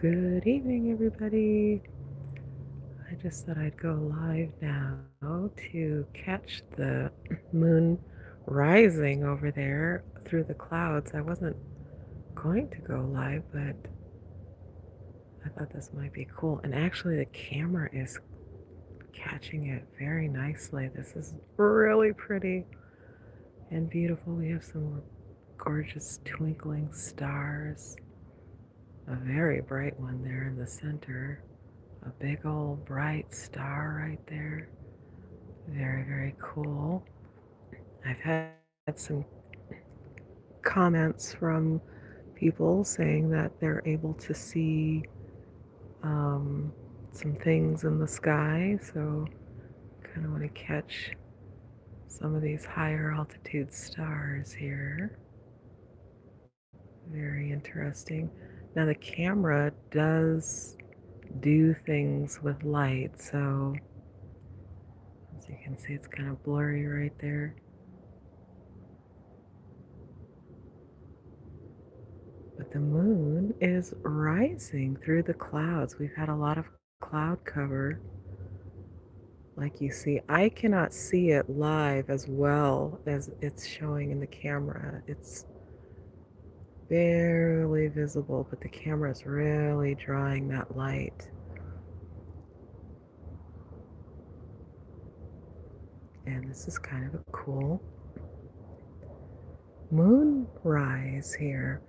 Good evening, everybody. I just thought I'd go live now to catch the moon rising over there through the clouds. I wasn't going to go live, but I thought this might be cool. And actually, the camera is catching it very nicely. This is really pretty and beautiful. We have some gorgeous twinkling stars, a very bright one there in the center. A big old bright star right there. Very, very cool. I've had some comments from people saying that they're able to see some things in the sky. So kind of want to catch some of these higher altitude stars here. Very interesting. Now the camera does do things with light, so as you can see, it's kind of blurry right there. But the moon is rising through the clouds. We've had a lot of cloud cover. Like you see, I cannot see it live as well as it's showing in the camera. It's barely visible, but the camera is really drawing that light. And this is kind of a cool moonrise here.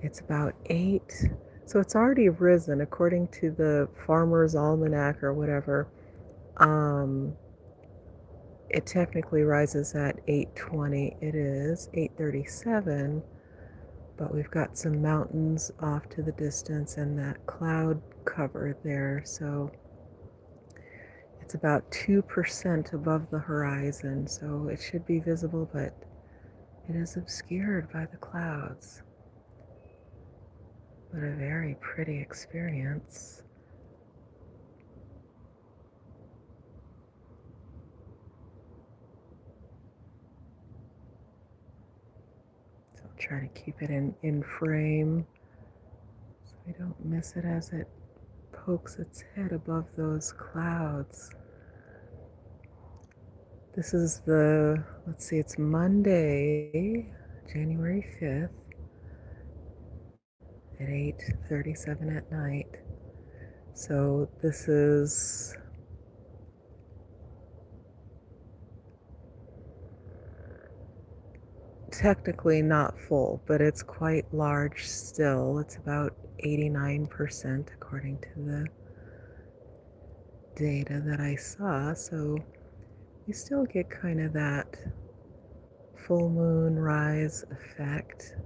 It's about 8, so it's already risen according to the Farmer's Almanac or whatever. It technically rises at 8:20. It is 8:37, but we've got some mountains off to the distance and that cloud cover there, so it's about 2% above the horizon, so it should be visible, but it is obscured by the clouds. But a very pretty experience. So I'll try to keep it in frame so we don't miss it as it pokes its head above those clouds. This is let's see, it's Monday, January 5th at 8:37 at night. So this is technically not full, but it's quite large still. It's about 89% according to the data that I saw. So you still get kind of that full moon rise effect.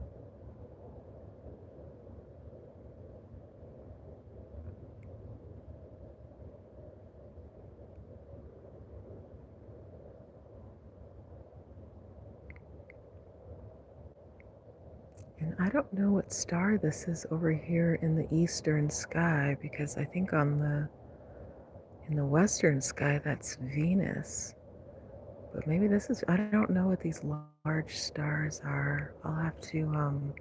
And I don't know what star this is over here in the eastern sky, because I think in the western sky that's Venus. But maybe this is, I don't know what these large stars are. I'll have to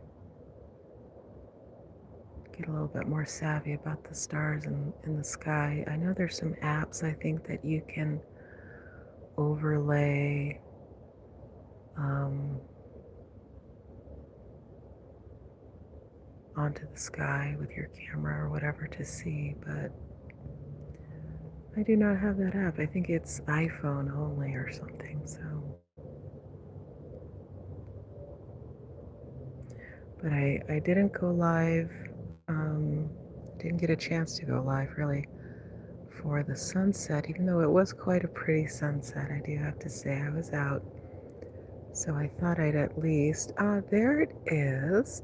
get a little bit more savvy about the stars in the sky. I know there's some apps I think that you can overlay onto the sky with your camera or whatever to see, but I do not have that app. I think it's iPhone only or something, so. But I didn't go live, didn't get a chance to go live really for the sunset, even though it was quite a pretty sunset, I do have to say. I was out, so I thought I'd at least, there it is.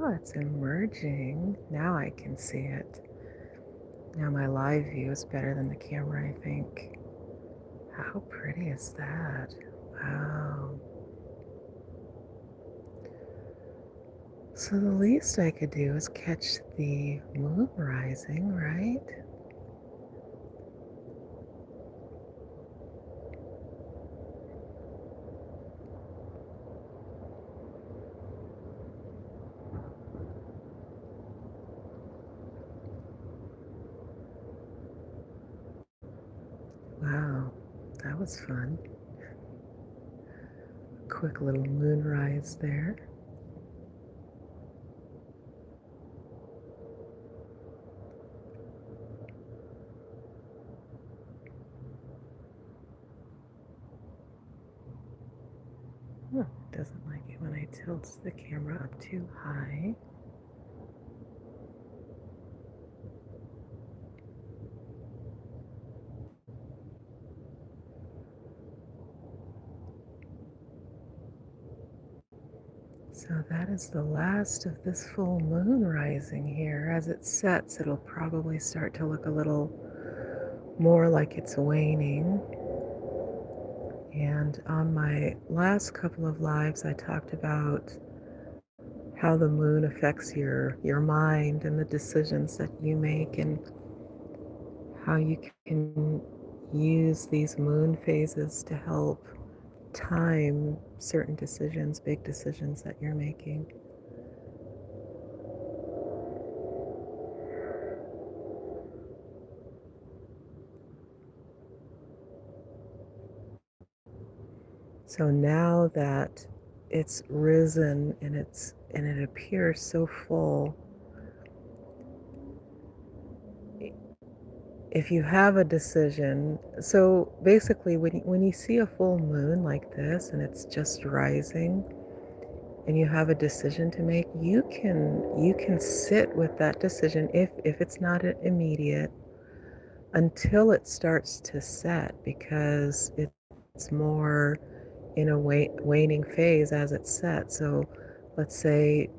It's emerging. Now I can see it. Now my live view is better than the camera, I think. How pretty is that? Wow. So the least I could do is catch the moon rising, right? that was fun. Quick little moonrise there. Oh, it doesn't like it when I tilt the camera up too high. So that is the last of this full moon rising here. As it sets, it'll probably start to look a little more like it's waning. And on my last couple of lives, I talked about how the moon affects your mind and the decisions that you make, and how you can use these moon phases to help time certain decisions, big decisions that you're making. So now that it's risen and it appears so full, if you have a decision, so basically when you see a full moon like this and it's just rising and you have a decision to make, you can sit with that decision if it's not immediate until it starts to set, because it's more in a waning phase as it's set. So let's say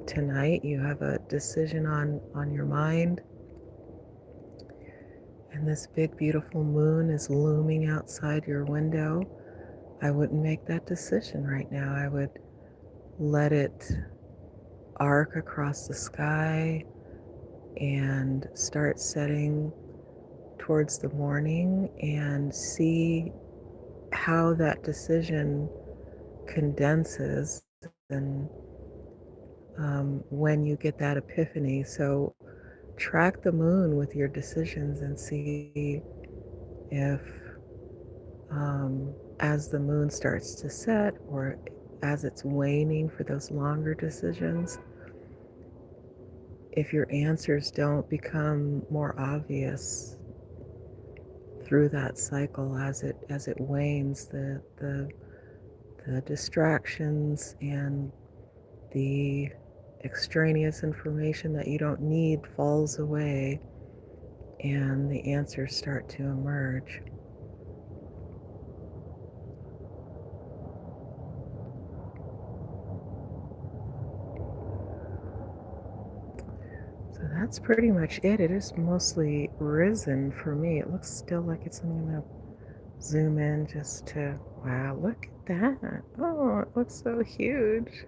tonight you have a decision on your mind, and this big beautiful moon is looming outside your window. I wouldn't make that decision right now. I would let it arc across the sky and start setting towards the morning, and see how that decision condenses, and when you get that epiphany. So track the moon with your decisions and see if as the moon starts to set, or as it's waning for those longer decisions, if your answers don't become more obvious through that cycle as it wanes, the distractions and the extraneous information that you don't need falls away, and the answers start to emerge. So that's pretty much it. It is mostly risen for me. It looks still like it's, I'm going to zoom in just to, wow, look at that. Oh, it looks so huge.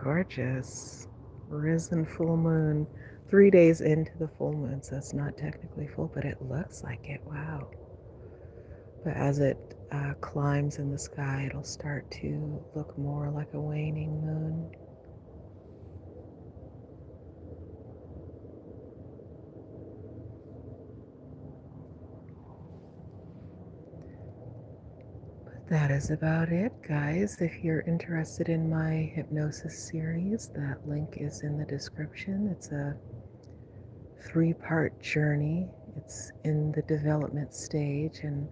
Gorgeous. Risen full moon. 3 days into the full moon, so it's not technically full, but it looks like it. Wow. But as it climbs in the sky, it'll start to look more like a waning moon. But that is about it, guys. If you're interested in my hypnosis series, that link is in the description. It's a 3-part journey. It's in the development stage, and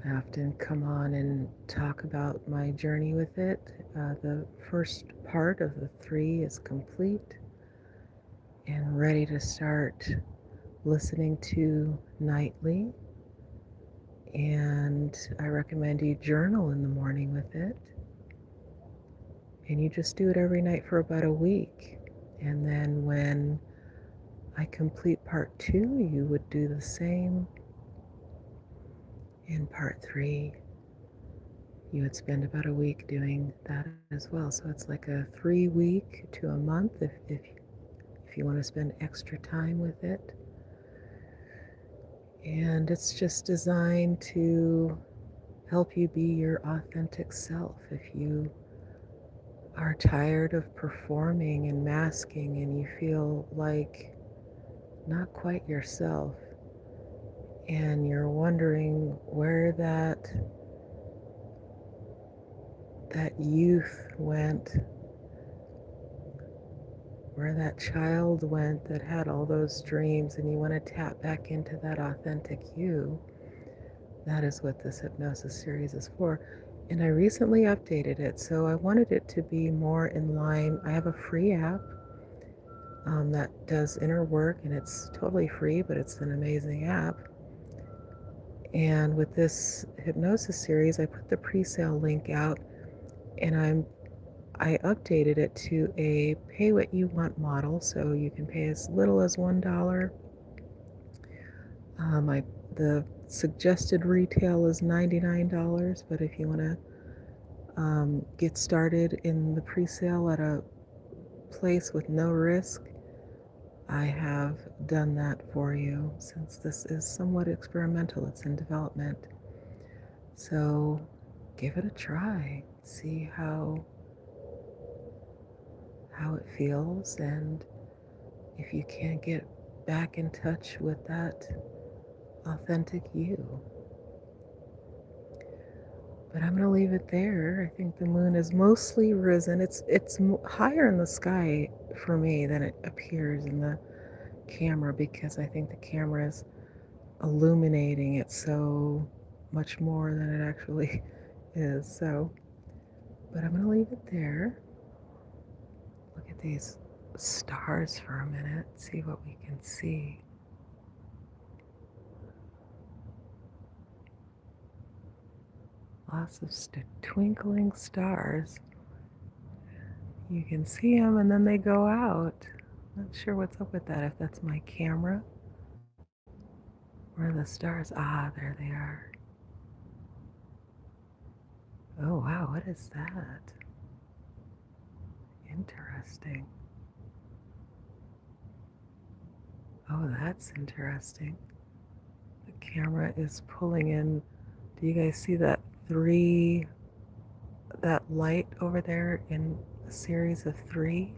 I often come on and talk about my journey with it. The first part of the 3 is complete and ready to start listening to nightly. And I recommend you journal in the morning with it. And you just do it every night for about a week. And then when I complete part 2, you would do the same. In part 3, you would spend about a week doing that as well. So it's like a 3-week to a month if you want to spend extra time with it. And it's just designed to help you be your authentic self. If you are tired of performing and masking and you feel like not quite yourself, and you're wondering where that youth went, where that child went that had all those dreams, and you want to tap back into that authentic you. That is what this hypnosis series is for. And I recently updated it, so I wanted it to be more in line. I have a free app that does inner work, and it's totally free, but it's an amazing app. And with this hypnosis series, I put the pre-sale link out, and I updated it to a pay what you want model, so you can pay as little as $1. The suggested retail is $99, but if you want to get started in the pre-sale at a place with no risk, I have done that for you, since this is somewhat experimental. It's in development. So give it a try. See how it feels, and if you can't get back in touch with that authentic you. But I'm going to leave it there. I think the moon is mostly risen. It's higher in the sky for me than it appears in the camera, because I think the camera is illuminating it so much more than it actually is. So, but I'm going to leave it there. Look at these stars for a minute, see what we can see. Lots of twinkling stars. You can see them and then they go out. Not sure what's up with that, if that's my camera. Where are the stars? Ah, there they are. Oh wow, what is that? Interesting. Oh, that's interesting. The camera is pulling in. Do you guys see that that light over there in a series of 3?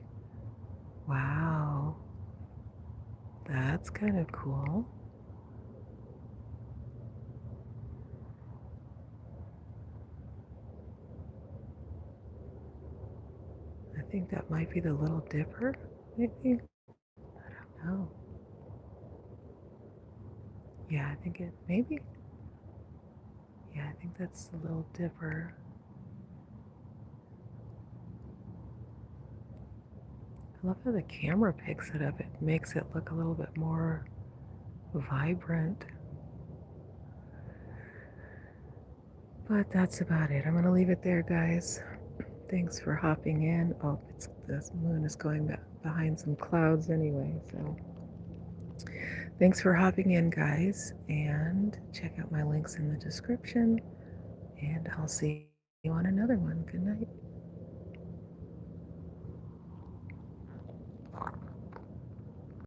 Wow. That's kind of cool. I think that might be the Little Dipper, maybe? I don't know. Yeah, I think it, maybe? Yeah, I think that's the Little Dipper. I love how the camera picks it up. It makes it look a little bit more vibrant. But that's about it. I'm going to leave it there, guys. Thanks for hopping in. Oh, the moon is going behind some clouds anyway, so thanks for hopping in, guys, and check out my links in the description, and I'll see you on another one. Good night.